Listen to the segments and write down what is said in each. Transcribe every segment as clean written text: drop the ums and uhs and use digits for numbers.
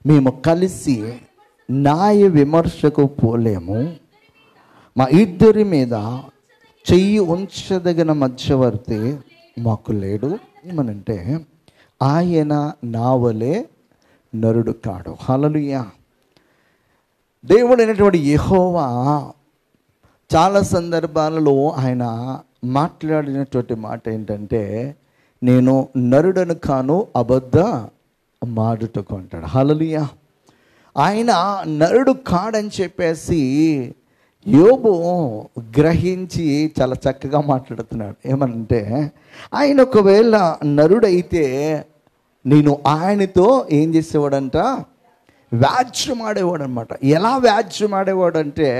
మేము కలిసి న్యాయ విమర్శకు పోలేము. మా ఇద్దరి మీద చెయ్యి ఉంచదగిన మధ్యవర్తి మాకు లేడు. ఏమనంటే ఆయన నా వలె నరుడు కాడు. హల్లెలూయా. దేవుడు అయినటువంటి యెహోవా చాలా సందర్భాలలో ఆయన మాట్లాడినటువంటి మాట ఏంటంటే, నేను నరుడను కాను, అబద్ధ మాడుటకు అంటాడు. హల్లెలూయా. ఆయన నరుడు కాడని చెప్పేసి యోబు గ్రహించి చాలా చక్కగా మాట్లాడుతున్నాడు. ఏమనంటే, ఆయన ఒకవేళ నరుడైతే నేను ఆయనతో ఏం చేసేవాడంట, వ్యాజ్యం ఆడేవాడు అనమాట. ఎలా వ్యాజ్యం ఆడేవాడంటే,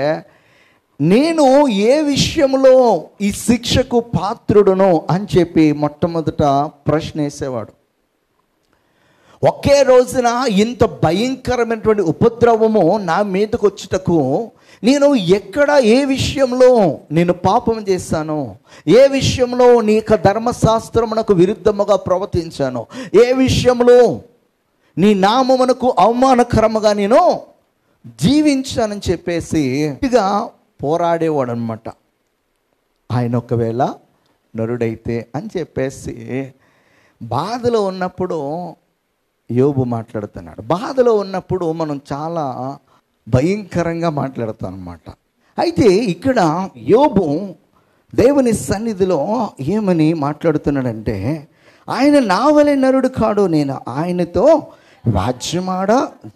నేను ఏ విషయంలో ఈ శిక్షకు పాత్రుడును అని చెప్పి మొట్టమొదట ప్రశ్న వేసేవాడు. ఒకే రోజున ఇంత భయంకరమైనటువంటి ఉపద్రవము నా మీదకు వచ్చుటకు నేను ఎక్కడ ఏ విషయంలో నేను పాపం చేశాను, ఏ విషయంలో నీ యొక్క ధర్మశాస్త్రమునకు విరుద్ధముగా ప్రవర్తించాను, ఏ విషయంలో నీ నామమునకు అవమానకరముగా నేను జీవించానని చెప్పేసి గట్టిగా పోరాడేవాడు అనమాట. ఆయన ఒకవేళ నరుడైతే అని చెప్పేసి బాధలో ఉన్నప్పుడు యోబు మాట్లాడుతున్నాడు. బాధలో ఉన్నప్పుడు మనం చాలా భయంకరంగా మాట్లాడతాం అన్నమాట. అయితే ఇక్కడ యోబు దేవుని సన్నిధిలో ఏమని మాట్లాడుతున్నాడంటే, ఆయన నా వలె నరుడు కాడు, నేను ఆయనతో వ్యాజ్యమాడ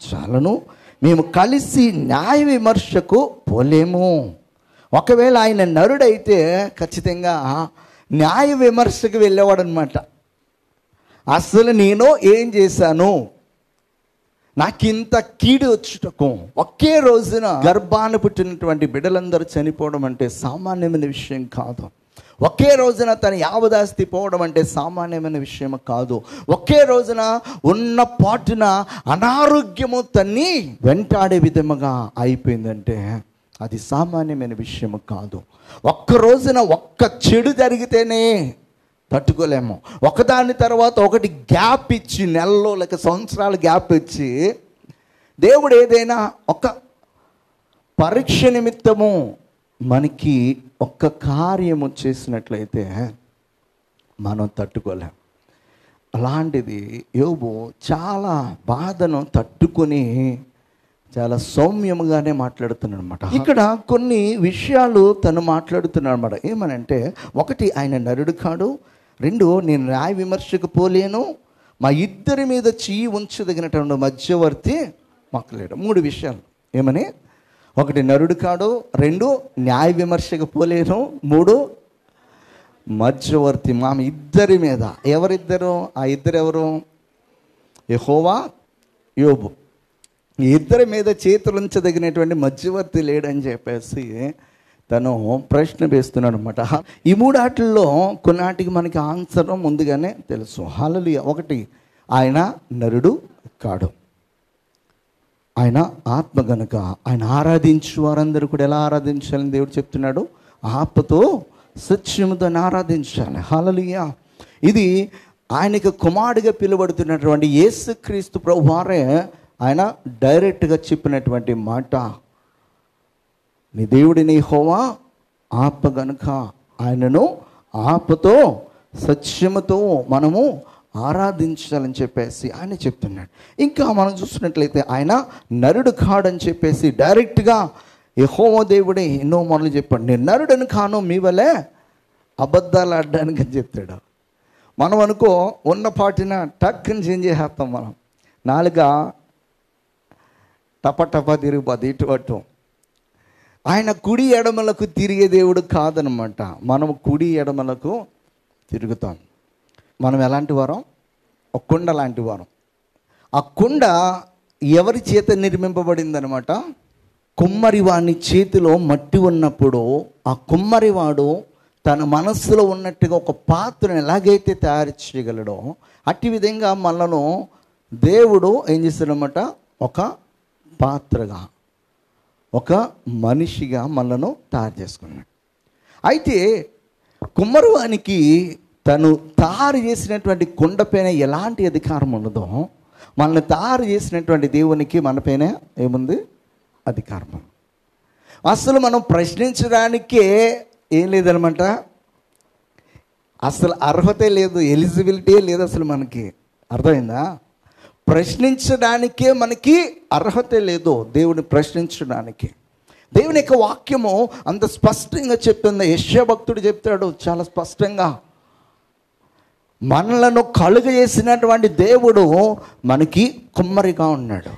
చాలను, మేము కలిసి న్యాయ విమర్శకు పోలేము. ఒకవేళ ఆయన నరుడైతే ఖచ్చితంగా న్యాయ విమర్శకు వెళ్ళేవాడు అనమాట. అసలు నేను ఏం చేశాను, నాకింత కీడు వచ్చుటకు, ఒకే రోజున గర్భాన పుట్టినటువంటి బిడ్డలందరూ చనిపోవడం అంటే సామాన్యమైన విషయం కాదు. ఒకే రోజున తన యావదాస్తి పోవడం అంటే సామాన్యమైన విషయం కాదు. ఒకే రోజున ఉన్న పాటున అనారోగ్యము తన్ని వెంటాడే విధముగా అయిపోయిందంటే అది సామాన్యమైన విషయం కాదు. ఒక్క రోజున ఒక్క చెడు జరిగితేనే తట్టుకోలేము. ఒకదాని తర్వాత ఒకటి గ్యాప్ ఇచ్చి, నెలలో లేక సంవత్సరాలు గ్యాప్ ఇచ్చి దేవుడు ఏదైనా ఒక పరీక్ష నిమిత్తము మనకి ఒక్క కార్యము చేసినట్లయితే మనం తట్టుకోలేం. అలాంటిది యోబు చాలా బాధను తట్టుకొని చాలా సౌమ్యముగానే మాట్లాడుతున్నాడు అనమాట. ఇక్కడ కొన్ని విషయాలు తను మాట్లాడుతున్నాడు అనమాట. ఏమనంటే, ఒకటి, ఆయన నరుడు కాడు. రెండు, నేను న్యాయ విమర్శకు పోలేను, మా ఇద్దరి మీద చెయ్యి ఉంచదగినటువంటి మధ్యవర్తి మాకు లేడు. మూడు విషయాలు. ఏమని? ఒకటి, నరుడు కాడు. రెండు, న్యాయ విమర్శకు పోలేను. మూడు, మధ్యవర్తి మా ఇద్దరి మీద. ఎవరిద్దరు? ఆ ఇద్దరు ఎవరు? యెహోవా, యోబు. ఈ ఇద్దరి మీద చేతులుంచదగినటువంటి మధ్యవర్తి లేడని చెప్పేసి తను ప్రశ్న వేస్తున్నాడు అనమాట. ఈ మూడాటిల్లో కొన్నాటికి మనకి ఆన్సర్ ముందుగానే తెలుసు. హల్లెలూయా. ఒకటి, ఆయన నరుడు కాడు. ఆయన ఆత్మ గనుక ఆయన ఆరాధించు వారందరూ కూడా ఎలా ఆరాధించాలని దేవుడు చెప్తున్నాడు? ఆత్మతో సత్యముతో ఆరాధించాలి. హల్లెలూయా. ఇది ఆయనకు కుమారుడిగా పిలువడుతున్నటువంటి యేసుక్రీస్తు ప్రభువారే ఆయన డైరెక్ట్గా చెప్పినటువంటి మాట. నీ దేవుడిని యెహోవా ఆత్మ గనుక ఆయనను ఆత్మతో సత్యముతో మనము ఆరాధించాలని చెప్పేసి ఆయన చెప్తున్నాడు. ఇంకా మనం చూసినట్లయితే ఆయన నరుడు కాడని చెప్పేసి డైరెక్ట్గా యెహోవా దేవుడే ఎన్నో మనలు చెప్పాడు. నేను నరుడని కాను, మీ వలె అబద్ధాలు ఆడడానికి అని చెప్తాడు. మనం అనుకో ఉన్న పాటిన టక్కుని చేంజ్ చేసేస్తాం. మనం నాలుగా టపటప తిరిగిపోద్ది ఇటు అటు. ఆయన కుడి ఎడమలకు తిరిగే దేవుడు కాదనమాట. మనం కుడి ఎడమలకు తిరుగుతాం. మనం ఎలాంటి వారం? ఒక కుండ లాంటి వారం. ఆ కుండ ఎవరి చేత నిర్మింపబడిందనమాట? కుమ్మరివాని చేతిలో మట్టి ఉన్నప్పుడు ఆ కుమ్మరివాడు తన మనస్సులో ఉన్నట్టుగా ఒక పాత్రను ఎలాగైతే తయారు చేయగలడో అట్టి విధంగా మనను దేవుడు ఏం చేస్తాడనమాట? ఒక పాత్రగా, ఒక మనిషిగా మనను తయారు చేసుకున్నాడు. అయితే కుమ్మరివానికి తను తయారు చేసినటువంటి కుండ పైన ఎలాంటి అధికారం ఉండదో మనల్ని తయారు చేసినటువంటి దేవునికి మనపైన ఏముంది? అధికారం. అసలు మనం ప్రశ్నించడానికే ఏం లేదనమాట, అసలు అర్హతే లేదు, ఎలిజిబిలిటీ లేదు అసలు మనకి. అర్థమైందా? ప్రశ్నించడానికే మనకి అర్హత లేదు, దేవుని ప్రశ్నించడానికి. దేవుని యొక్క వాక్యము అంత స్పష్టంగా చెప్తుంది. యెషయా భక్తుడు చెప్తాడు చాలా స్పష్టంగా, మనలను కలుగజేసినటువంటి దేవుడు మనకి కుమ్మరిగా ఉన్నాడు.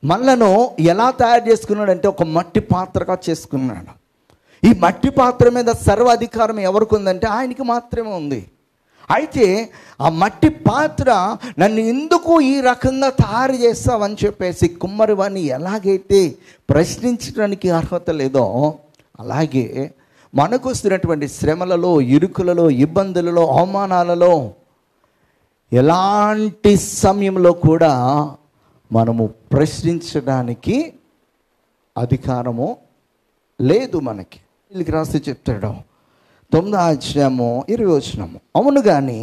మనలను ఎలా తయారు చేసుకున్నాడంటే ఒక మట్టి పాత్రగా చేసుకున్నాడు. ఈ మట్టి పాత్ర మీద సర్వాధికారం ఎవరికి ఉందంటే ఆయనకి మాత్రమే ఉంది. అయితే ఆ మట్టి పాత్ర నన్ను ఎందుకు ఈ రకంగా తయారు చేస్తావని చెప్పేసి కుమ్మరి వాడిని ఎలాగైతే ప్రశ్నించడానికి అర్హత లేదో, అలాగే మనకు వస్తున్నటువంటి శ్రమలలో, ఇరుకులలో, ఇబ్బందులలో, అవమానాలలో ఎలాంటి సమయంలో కూడా మనము ప్రశ్నించడానికి అధికారము లేదు మనకి. వీళ్ళకి రాసి చెప్తాడు 9:20. అవును కానీ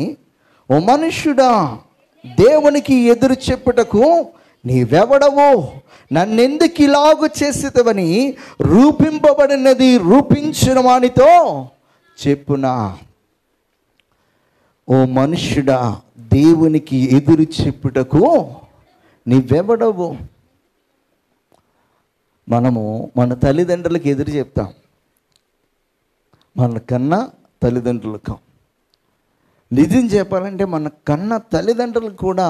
ఓ మనుష్యుడా, దేవునికి ఎదురు చెప్పుటకు నీవెవడవో, నన్నెందుకు ఇలాగు చేసేదవని రూపింపబడినది రూపించిన వానితో చెప్పునా. ఓ మనుష్యుడా, దేవునికి ఎదురు చెప్పుటకు నీవెవడవు. మనము మన తల్లిదండ్రులకు ఎదురు చెప్తాం, మన కన్నా తల్లిదండ్రులకు. నిజం చెప్పాలంటే మన కన్నా తల్లిదండ్రులకు కూడా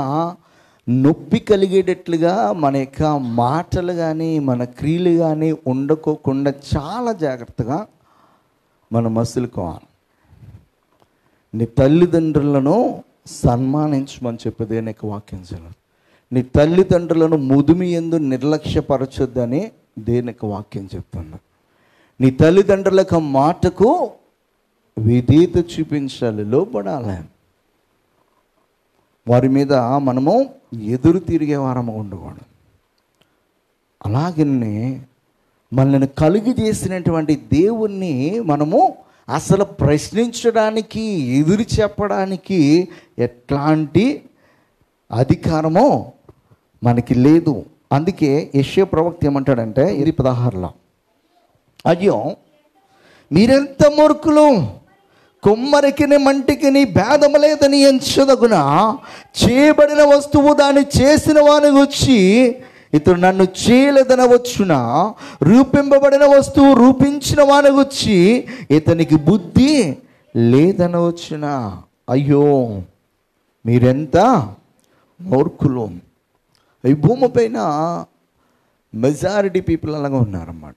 నొప్పి కలిగేటట్లుగా మన యొక్క మాటలు కానీ మన క్రియలు కానీ ఉండకోకుండా చాలా జాగ్రత్తగా మనం మసులుకోవాలి. నీ తల్లిదండ్రులను సన్మానించమని చెప్పేది అనేక వాక్యం చదువు. నీ తల్లిదండ్రులను ముదిమి యందు నిర్లక్ష్యపరచొద్దని దేనికి వాక్యం చెప్తుంది. నీ తల్లిదండ్రులకు మాటకు విధేయత చూపించాలి, లోపడాలి. వారి మీద మనము ఎదురు తిరిగే వారము ఉండకూడదు. అలాగనే మనల్ని కలుగు చేసినటువంటి దేవుణ్ణి మనము అసలు ప్రశ్నించడానికి, ఎదురు చెప్పడానికి ఎట్లాంటి అధికారమో మనకి లేదు. అందుకే యెషయా ప్రవక్త ఏమంటాడంటే 16లో, అయ్యో మీరెంత మూర్ఖులు, కొమ్మరికిని మంటికిని భేదము లేదని ఎంచదగునా, చేయబడిన వస్తువు దాన్ని చేసిన వాని వచ్చి ఇతడు నన్ను చేయలేదనవచ్చునా, రూపింపబడిన వస్తువు రూపించిన వాని వచ్చి ఇతనికి బుద్ధి లేదనవచ్చునా. అయ్యో మీరెంత మూర్ఖులు. ఈ భూమి పైన మెజారిటీ పీపుల్ అలాగా ఉన్నారన్నమాట.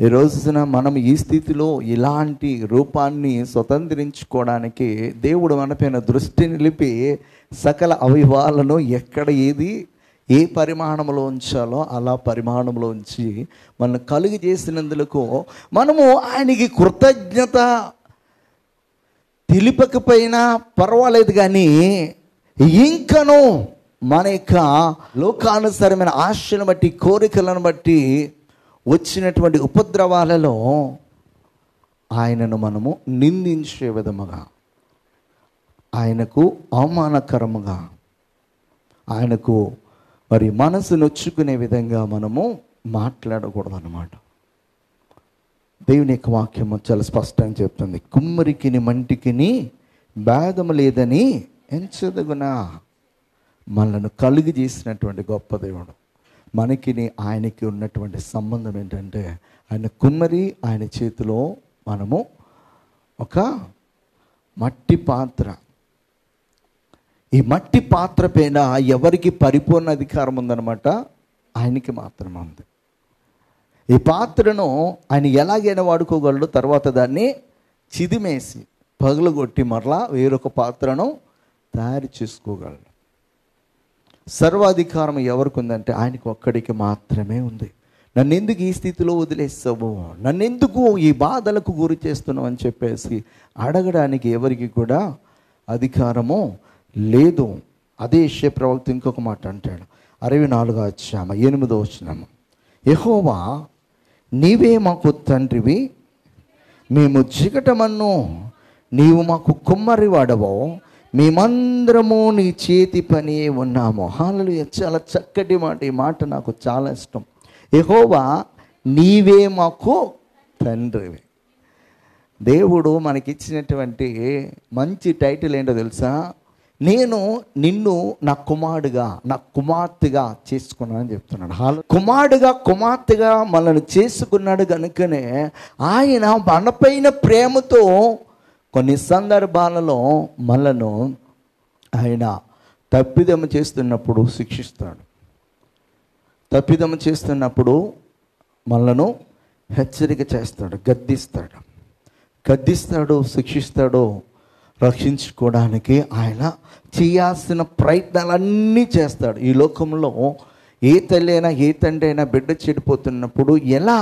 ఈ రోజున మనం ఈ స్థితిలో ఇలాంటి రూపాన్ని స్వతంత్రించుకోవడానికి దేవుడు మనపైన దృష్టి నిలిపి సకల అవయవాలను ఎక్కడ ఏది ఏ పరిమాణంలో ఉంచాలో అలా పరిమాణంలో ఉంచి మనం కలుగు చేసినందుకు మనము ఆయనకి కృతజ్ఞత తెలిపకపోయినా పర్వాలేదు, కానీ ఇంకనూ మన యొక్క లోకానుసారమైన ఆశలను బట్టి, కోరికలను బట్టి వచ్చినటువంటి ఉపద్రవాలలో ఆయనను మనము నిందించే విధముగా, ఆయనకు అవమానకరముగా, ఆయనకు మరి మనసు నొచ్చుకునే విధంగా మనము మాట్లాడకూడదు అన్నమాట. దేవుని యొక్క వాక్యము చాలా స్పష్టంగా చెప్తుంది, కుమ్మరికిని మంటికిని భేదము లేదని ఎంచదగునా. మనల్ని కలుగు చేసినటువంటి గొప్ప దేవుడు. మనకిని ఆయనకి ఉన్నటువంటి సంబంధం ఏంటంటే, ఆయన కుమ్మరి, ఆయన చేతిలో మనము ఒక మట్టి పాత్ర. ఈ మట్టి పాత్ర పైన ఎవరికి పరిపూర్ణ అధికారం ఉందన్నమాట? ఆయనకి మాత్రమే ఉంది. ఈ పాత్రను ఆయన ఎలాగైనా వాడుకోగలడు. తర్వాత దాన్ని చిదిమేసి పగులుగొట్టి మరలా వేరొక పాత్రను తయారు చేసుకోగలడు. సర్వాధికారం ఎవరికి ఉందంటే ఆయనకు ఒక్కడికి మాత్రమే ఉంది. నన్నెందుకు ఈ స్థితిలో వదిలేస్తావు, నన్నెందుకు ఈ బాధలకు గురి చేస్తున్నావు అని చెప్పేసి అడగడానికి ఎవరికి కూడా అధికారము లేదు. అదే యెషయా ప్రవక్త ఇంకొక మాట అంటాడు, 64:8. యెహోవా నీవే మాకు తండ్రివి, మేము జిగటమన్ను, నీవు మాకు కుమ్మరి వాడవో, మేమందరము నీ చేతి పని ఉన్నాము. హల్లెలూయా. చాలా చక్కటి మాట. ఈ మాట నాకు చాలా ఇష్టం. యెహోవా నీవే మాకు తండ్రివి. దేవుడు మనకిచ్చినటువంటి మంచి టైటిల్ ఏంటో తెలుసా? నేను నిన్ను నా కుమారుడుగా, నా కుమార్తెగా చేసుకున్నానని చెప్తున్నాడు. కుమారుడుగా, కుమార్తెగా మనల్ని చేసుకున్నాడు కనుకనే ఆయన మనపైన ప్రేమతో కొన్ని సందర్భాలలో మనను ఆయన తప్పిదము చేస్తున్నప్పుడు శిక్షిస్తాడు. తప్పిదము చేస్తున్నప్పుడు మనలను హెచ్చరిక చేస్తాడు, గద్దిస్తాడు, శిక్షిస్తాడు. రక్షించుకోవడానికి ఆయన చేయాల్సిన ప్రయత్నాలన్నీ చేస్తాడు. ఈ లోకంలో ఏ తల్లి అయినా, ఏ తండ్రి అయినా బిడ్డ చెడిపోతున్నప్పుడు ఎలా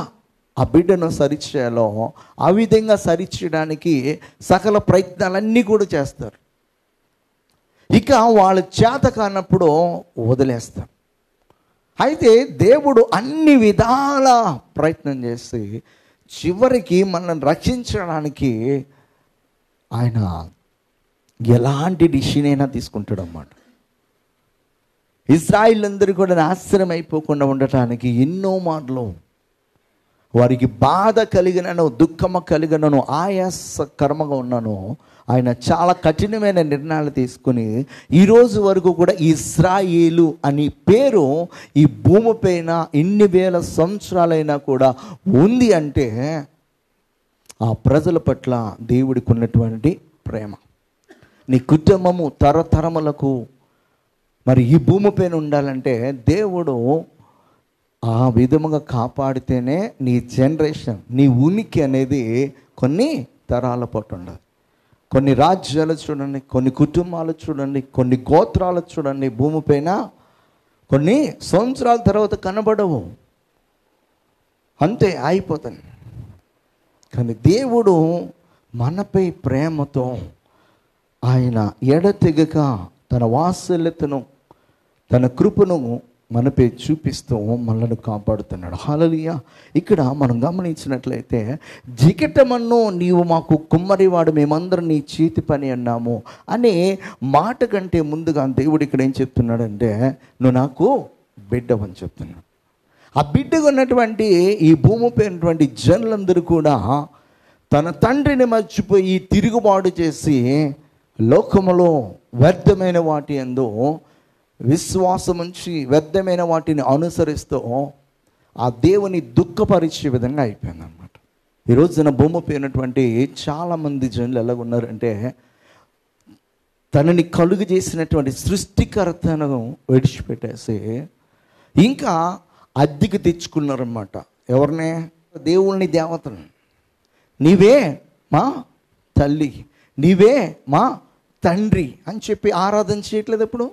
ఆ బిడ్డను సరిచేయాలో ఆ విధంగా సరిచేయడానికి సకల ప్రయత్నాలన్నీ కూడా చేస్తారు. ఇక వాళ్ళ చేత కానప్పుడు వదిలేస్తారు. అయితే దేవుడు అన్ని విధాల ప్రయత్నం చేసి చివరికి మనల్ని రక్షించడానికి ఆయన ఎలాంటి డిసిషన్ అయినా తీసుకుంటాడు అన్నమాట. ఇశ్రాయేలు అందరూ కూడా నాశనం అయిపోకుండా ఉండటానికి ఎన్నో మార్లు వారికి బాధ కలిగినను, దుఃఖము కలిగినను, ఆయాసకరముగా ఉన్నాను, ఆయన చాలా కఠినమైన నిర్ణయాలు తీసుకుని ఈరోజు వరకు కూడా ఇశ్రాయేలు అని పేరు ఈ భూమిపైన ఇన్ని వేల సంవత్సరాలైనా కూడా ఉంది అంటే ఆ ప్రజల పట్ల దేవుడికి ఉన్నటువంటి ప్రేమ. నీ కుటుంబము తరతరములకు మరి ఈ భూమిపైన ఉండాలంటే దేవుడు ఆ విధముగా కాపాడితేనే నీ జనరేషన్, నీ ఉనికి అనేది కొన్ని తరాల పాటు ఉండదు. కొన్ని రాజ్యాలు చూడండి, కొన్ని కుటుంబాలు చూడండి, కొన్ని గోత్రాలు చూడండి, భూమిపైన కొన్ని సంవత్సరాల తర్వాత కనబడవు, అంతే అయిపోతుంది. కానీ దేవుడు మనపై ప్రేమతో ఆయన ఎడతెగక తన వాత్సల్యతను, తన కృపను మనపై చూపిస్తూ మనల్ని కాపాడుతున్నాడు. హల్లెలూయా. ఇక్కడ మనం గమనించినట్లయితే జిగటమన్ను నీవు మాకు కుమ్మరివాడు, మేమందరం నీ చేతి పని అన్నాము అనే మాట కంటే ముందుగా దేవుడు ఇక్కడ ఏం చెప్తున్నాడంటే నువ్వు నాకు బిడ్డవని చెప్తున్నాడు. ఆ బిడ్డగా ఉన్నటువంటి ఈ భూమిపై ఉన్నటువంటి జనులందరూ కూడా తన తండ్రిని మర్చిపోయి తిరుగుబాటు చేసి లోకములో వ్యర్థమైన వాటి యందు విశ్వాసం ఉంచి వ్యర్థమైన వాటిని అనుసరిస్తూ ఆ దేవుని దుఃఖపరిచే విధంగా అయిపోయింది అన్నమాట. ఈరోజున భూమిపై ఉన్నటువంటి చాలామంది జనులు ఎలా ఉన్నారంటే తనని కలుగు చేసినటువంటి సృష్టికర్తను విడిచిపెట్టేసి ఇంకా అద్దెకి తెచ్చుకున్నారన్నమాట. ఎవరినే? దేవుళ్ళని, దేవతలను. నీవే మా తల్లి, నీవే మా తండ్రి అని చెప్పి ఆరాధన చేయట్లేదు. ఇప్పుడు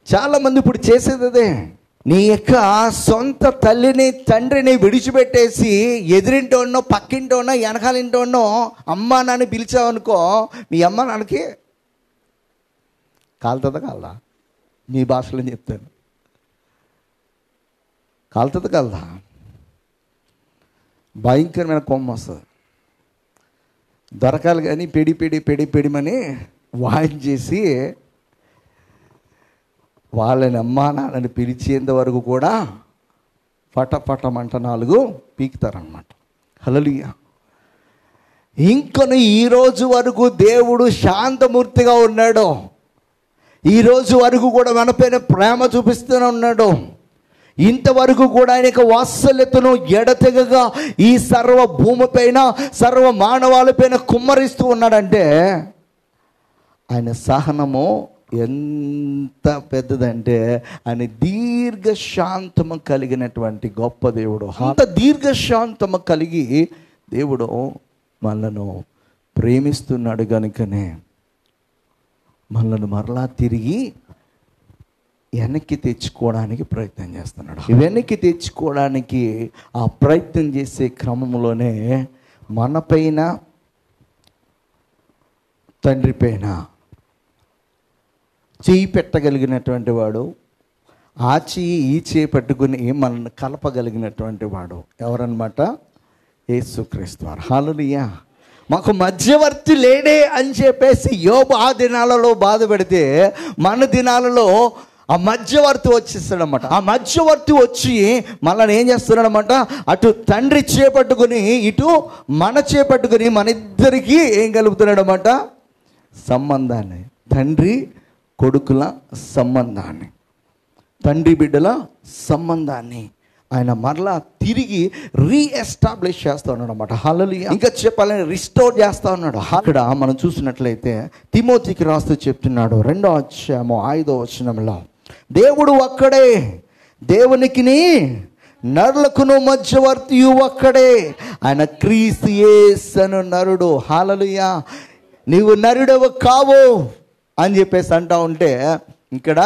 చాలామంది ఇప్పుడు చేసేది అదే. నీ యొక్క సొంత తల్లిని, తండ్రిని విడిచిపెట్టేసి ఎదురింటోనో, పక్కింటోనో, వెనకాలింటోనో అమ్మ నాన్న పిలిచావనుకో, మీ అమ్మ నాన్నకి కాలుతుందా కాలదా? మీ భాషలో చెప్తాను, కాలుతుంది కాలదా? భయంకరమైన కొమ్మ వస్తుంది. దొరకాలి కానీ పెడిమని వాయించేసి వాళ్ళని అమ్మా నాన్నని పిలిచేంత వరకు కూడా పటపటమంట 4 పీకుతారనమాట. హల్లెలూయా. ఇంకను ఈరోజు వరకు దేవుడు శాంతమూర్తిగా ఉన్నాడు. ఈరోజు వరకు కూడా మనపైన ప్రేమ చూపిస్తూనే ఉన్నాడు. ఇంతవరకు కూడా ఆయన యొక్క వాత్సల్యతను ఎడతెగగా ఈ సర్వ భూమిపైన, సర్వ మానవాళిపైన కుమ్మరిస్తూ ఉన్నాడంటే ఆయన సహనము ఎంత పెద్దదంటే ఆయన దీర్ఘశాంతము కలిగినటువంటి గొప్ప దేవుడు. అంత దీర్ఘశాంతము కలిగి దేవుడు మనలను ప్రేమిస్తున్నాడు కనుకనే మనలను మరలా తిరిగి వెనక్కి తెచ్చుకోవడానికి ప్రయత్నం చేస్తున్నాడు. వెనక్కి తెచ్చుకోవడానికి ఆ ప్రయత్నం చేసే క్రమంలోనే మనపైన, తండ్రి పైన చేయి పెట్టగలిగినటువంటి వాడు, ఆ చేయి ఈ చేయి పట్టుకుని మనల్ని కలపగలిగినటువంటి వాడు ఎవరన్నమాట? యేసుక్రీస్తు వారు. హల్లెలూయా. మాకు మధ్యవర్తి లేడే అని చెప్పేసి యోబు ఆ దినాలలో బాధ పెడితే, మన దినాలలో ఆ మధ్యవర్తి వచ్చేస్తాడనమాట. ఆ మధ్యవర్తి వచ్చి మనల్ని ఏం చేస్తున్నాడనమాట, అటు తండ్రి చేపట్టుకుని ఇటు మన చేపట్టుకుని మన ఇద్దరికి ఏం కలుపుతున్నాడనమాట, సంబంధాన్ని, తండ్రి కొడుకుల సంబంధాన్ని, తండ్రి బిడ్డల సంబంధాన్ని ఆయన మరలా తిరిగి రీఎస్టాబ్లిష్ చేస్తా ఉన్నాడు అనమాట. హల్లెలూయా. ఇంకా చెప్పాలని రిస్టోర్ చేస్తా ఉన్నాడు. అక్కడ మనం చూసినట్లయితే తిమోతికి రాస్తూ చెప్తున్నాడు 2వ అధ్యాయము 5వ వచనంలో, దేవుడు ఒక్కడే, దేవునికిని నరులకును మధ్యవర్తియు ఒక్కడే, ఆయన క్రీస్తు యేసు నరుడు. హల్లెలూయా. నీవు నరుడవు కావు అని చెప్పేసి అంటా ఉంటే ఇక్కడ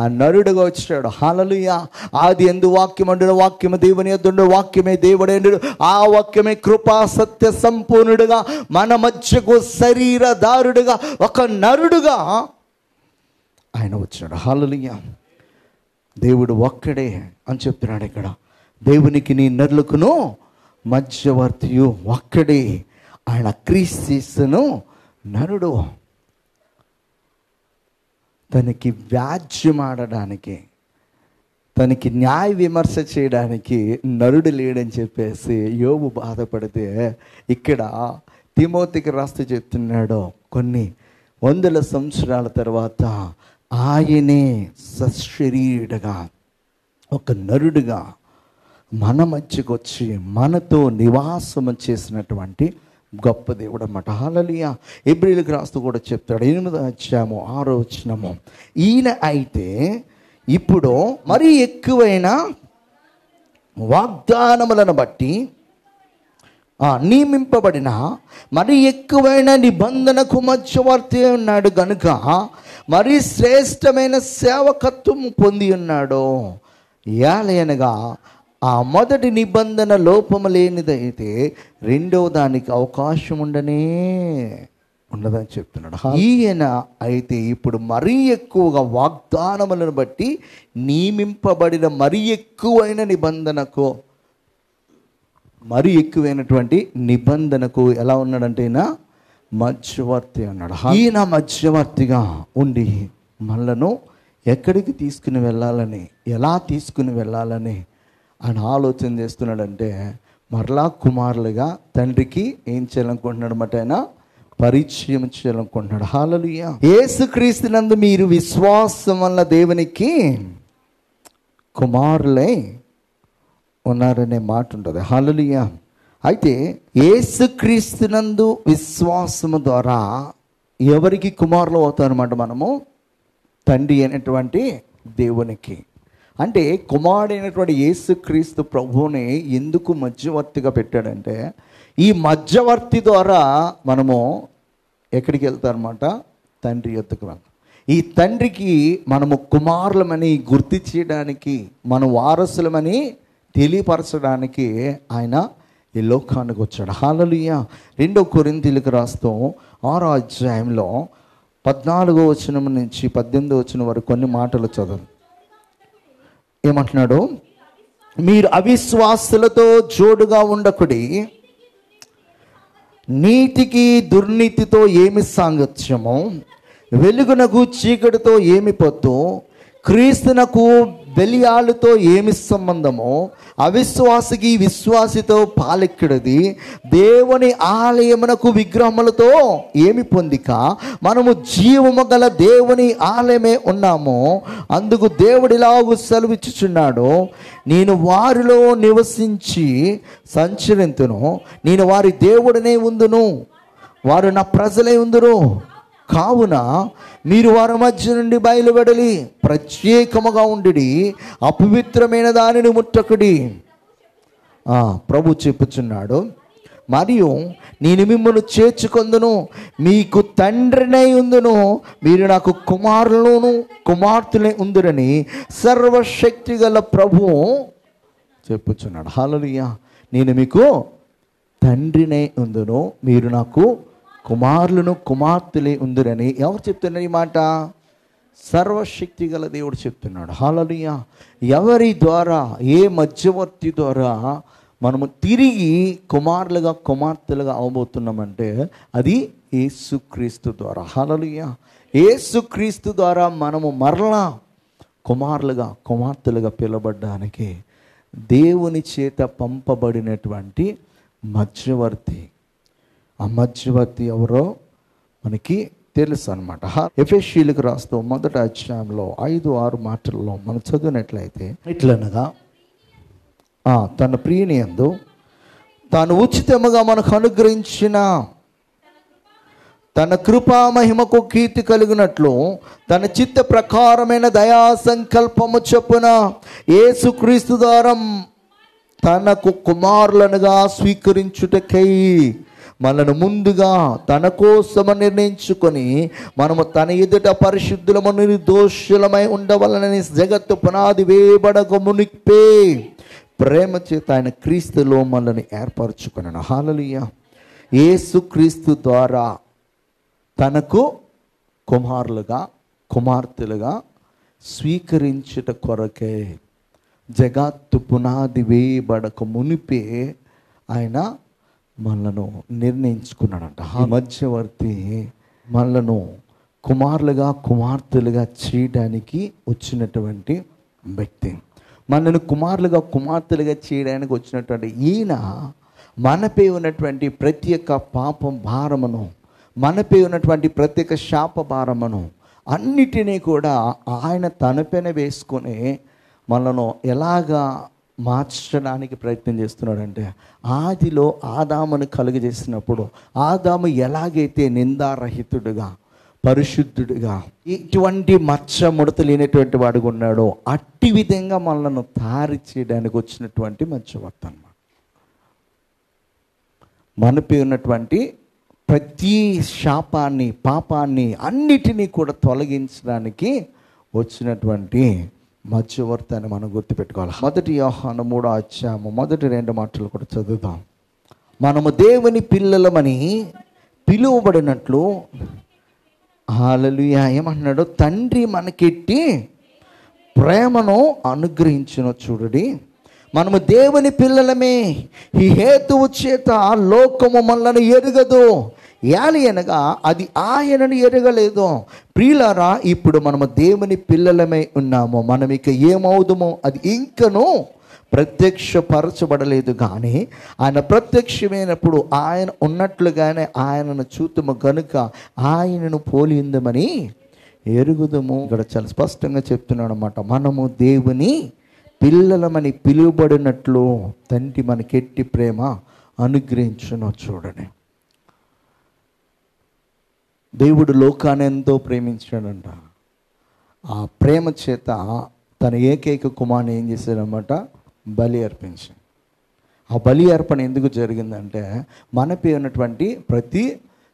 ఆ నరుడుగా వచ్చాడు. హల్లెలూయా. ఆది యందు వాక్యం అండు, వాక్యము దేవుని యొద్ద, వాక్యమే దేవుడైనడు, ఆ వాక్యమే కృపా సత్య సంపూర్ణుడుగా మన మధ్యకు శరీరధారుడుగా ఒక నరుడుగా ఆయన వచ్చాడు. హల్లెలూయా. దేవుడు ఒక్కడే అని చెప్తున్నాడు ఇక్కడ. దేవునికి నీ నరులకును మధ్యవర్తియు ఒక్కడే, ఆయన క్రీస్తును నరుడు. తనకి వ్యాజ్యమాడడానికి, తనకి న్యాయ విమర్శ చేయడానికి నరుడు లేడని చెప్పేసి యోబు బాధపడితే, ఇక్కడ తిమోతికి రాస్తూ చెప్తున్నాడు, కొన్ని వందల సంవత్సరాల తర్వాత ఆయనే సశరీరుడుగా ఒక నరుడుగా మన మధ్యకు వచ్చి మనతో నివాసం చేసినటువంటి గొప్ప దేవుడు అన్నమాట. హల్లెలూయా. హెబ్రీయులకు రాస్తూ కూడా చెప్తాడు 8వ అధ్యాయము 6వ వచనము, ఈయన అయితే ఇప్పుడు మరీ ఎక్కువైన వాగ్దానములను బట్టి నియమింపబడిన మరి ఎక్కువైన నిబంధనకు మధ్యవర్తి ఉన్నాడు గనుక మరి శ్రేష్టమైన సేవకత్వం పొంది ఉన్నాడు. ఏలయనగా ఆ మొదటి నిబంధన లోపము లేనిదైతే రెండవ దానికి అవకాశం ఉండదని చెప్తున్నాడు. ఈయన అయితే ఇప్పుడు మరీ ఎక్కువగా వాగ్దానములను బట్టి నియమింపబడిన మరీ ఎక్కువైన నిబంధనకు, మరీ ఎక్కువైనటువంటి నిబంధనకు ఎలా ఉన్నాడంటే ఈయన మధ్యవర్తి అన్నాడు. ఈయన మధ్యవర్తిగా ఉండి మనలను ఎక్కడికి తీసుకుని వెళ్ళాలని, ఎలా తీసుకుని వెళ్ళాలని ఆయన ఆలోచన చేస్తున్నాడంటే, మరలా కుమారులుగా తండ్రికి ఏం చేయాలనుకుంటున్నాడు అన్నమాట, ఆయన పరిచయం చేయాలనుకుంటున్నాడు. హల్లెలూయా. యేసుక్రీస్తునందు మీరు విశ్వాసం వల్ల దేవునికి కుమారులై ఉన్నారనే మాట ఉంటుంది. హల్లెలూయా. అయితే యేసుక్రీస్తునందు విశ్వాసము ద్వారా ఎవరికి కుమారులు అవుతారన్నమాట, మనము తండ్రి అయినటువంటి దేవునికి. అంటే కుమారుడైనటువంటి యేసుక్రీస్తు ప్రభువుని ఎందుకు మధ్యవర్తిగా పెట్టాడంటే, ఈ మధ్యవర్తి ద్వారా మనము ఎక్కడికి వెళ్తారన్నమాట, తండ్రి యొద్దకు వెళ్తాం. ఈ తండ్రికి మనము కుమారులమని గుర్తు చేయడానికి, మన వారసులమని తెలియపరచడానికి ఆయన ఈ లోకానికి వచ్చాడు. హల్లెలూయా. 2 కొరింథీయులకు రాస్తూ 6వ అధ్యాయంలో 14వ వచనం నుంచి 18వ వచనం వరకు కొన్ని మాటలు చదువు. ఏమంటున్నాడు, మీరు అవిశ్వాసులతో జోడుగా ఉండకుడి, నీతికి దుర్నీతితో ఏమి సాంగత్యమో, వెలుగునకు చీకటితో ఏమి పొత్తు, క్రీస్తునకు బెలియాలుతో ఏమి సంబంధమో, అవిశ్వాసికి విశ్వాసితో పాలెక్కడిది, దేవుని ఆలయమునకు విగ్రహములతో ఏమి పొందిక, మనము జీవము గల దేవుని ఆలయమే ఉన్నాము. అందుకు దేవుడిలాగు సెలవిచ్చుచున్నాడు, నేను వారిలో నివసించి సంచరింతును, నేను వారి దేవుడనే ఉందును, వారు నా ప్రజలే ఉందురు. కావున మీరు వారి మధ్య నుండి బయలువెడలి ప్రత్యేకముగా ఉండి అపవిత్రమైన దానిని ముట్టకుడి. ప్రభు చెప్పుచున్నాడు, మరియు నేను మిమ్మల్ని చేర్చుకొందును, మీకు తండ్రినై ఉందును, మీరు నాకు కుమారులను కుమార్తెలే ఉందురని సర్వశక్తి గల ప్రభువు చెప్పుచున్నాడు. హల్లెలూయా. నేను మీకు తండ్రినై ఉందును, మీరు నాకు కుమారులను కుమార్తెలే ఉందిరని ఎవరు చెప్తున్నారు ఈ మాట? సర్వశక్తి గల దేవుడు చెప్తున్నాడు. హల్లెలూయా. ఎవరి ద్వారా, ఏ మధ్యవర్తి ద్వారా మనము తిరిగి కుమారులుగా కుమార్తెలుగా అవబోతున్నామంటే అది యేసుక్రీస్తు ద్వారా. హల్లెలూయా. యేసుక్రీస్తు ద్వారా మనము మరలా కుమారులుగా కుమార్తెలుగా పిలవబడ్డానికి దేవుని చేత పంపబడినటువంటి మధ్యవర్తి. ఆ మధ్యవర్తి ఎవరో మనకి తెలుసు అనమాట. ఎఫెసీయులకు రాస్తూ 1వ అధ్యాయంలో 5-6 మాటల్లో మనం చదివినట్లయితే, ఇట్లనగా తన ప్రియని యందు తాను ఉచితముగా మనకు అనుగ్రహించిన తన కృపా మహిమకు కీర్తి కలిగినట్లు తన చిత్త ప్రకారమైన దయా సంకల్పము చొప్పున యేసుక్రీస్తు ద్వారా తనకు కుమారులనుగా స్వీకరించుటకై మనను ముందుగా తన కోసము నిర్ణయించుకొని మనము తన ఎదుట పరిశుద్ధులము నిర్దోషులమై ఉండవలనని జగత్తు పునాది వేయబడక మునిపే ప్రేమ చేత ఆయన క్రీస్తులో మనల్ని ఏర్పరచుకున్నాను. హల్లెలూయా. యేసుక్రీస్తు ద్వారా తనకు కుమారులుగా కుమార్తెలుగా స్వీకరించుట కొరకే జగత్తు పునాది వేయబడక మునిపే ఆయన మనలను నిర్ణయించుకున్నాడంట. ఆ మధ్యవర్తి మనలను కుమారులుగా కుమార్తెలుగా చేయడానికి వచ్చినటువంటి వ్యక్తి. మనను కుమారులుగా కుమార్తెలుగా చేయడానికి వచ్చినటువంటి ఈయన మనపై ఉన్నటువంటి ప్రతి ఒక్క పాపం భారమును, మనపై ఉన్నటువంటి ప్రతి ఒక్క శాప భారమును అన్నిటినీ కూడా ఆయన తనపైన వేసుకొని మనను ఎలాగా మార్చడానికి ప్రయత్నం చేస్తున్నాడంటే, ఆదిలో ఆదామును కలుగజేసినప్పుడు ఆదాము ఎలాగైతే నిందారహితుడుగా పరిశుద్ధుడిగా ఇటువంటి మచ్చ ముడత లేనటువంటి వాడుగా ఉన్నాడో అట్టి విధంగా మనల్ని తయారు చేయడానికి వచ్చినటువంటి మధ్యవర్తి అన్నమాట. మనపై ఉన్నటువంటి ప్రతి శాపాన్ని పాపాన్ని అన్నిటినీ కూడా తొలగించడానికి వచ్చినటువంటి మధ్యవర్తి అని మనం గుర్తుపెట్టుకోవాలి. 1 యోహాను 3వ అధ్యాయము 1-2 మాటలు కూడా చదువుదాం. మనము దేవుని పిల్లలమని పిలువబడినట్లు, హల్లెలూయా, ఏమంటున్నాడు, తండ్రి మనకెట్టి ప్రేమను అనుగ్రహించును. చూడండి, మనము దేవుని పిల్లలమే, ఈ హేతువు చేత లోకము మనలను ఎరుగదు, యాలి అనగా అది ఆయనను ఎరగలేదు. ప్రియులారా, ఇప్పుడు మనము దేవుని పిల్లలమై ఉన్నాము. మనం ఇక ఏమవుదుమో అది ఇంకను ప్రత్యక్షపరచబడలేదు. కానీ ఆయన ప్రత్యక్షమైనప్పుడు ఆయన ఉన్నట్లుగానే ఆయనను చూతుము కనుక ఆయనను పోలిందమని ఎరుగుదము. ఇక్కడ చాలా స్పష్టంగా చెప్తున్నాడు అన్నమాట. మనము దేవుని పిల్లలమని పిలువబడినట్లు తండ్రి మనకెట్టి ప్రేమ అనుగ్రహించును. చూడండి, దేవుడు లోకాన్ని ఎంతో ప్రేమించాడంట. ఆ ప్రేమ చేత తన ఏకైక కుమారుని ఏం చేశాడనమాట, బలి అర్పించాడు. ఆ బలి అర్పణ ఎందుకు జరిగిందంటే, మనపై ఉన్నటువంటి ప్రతి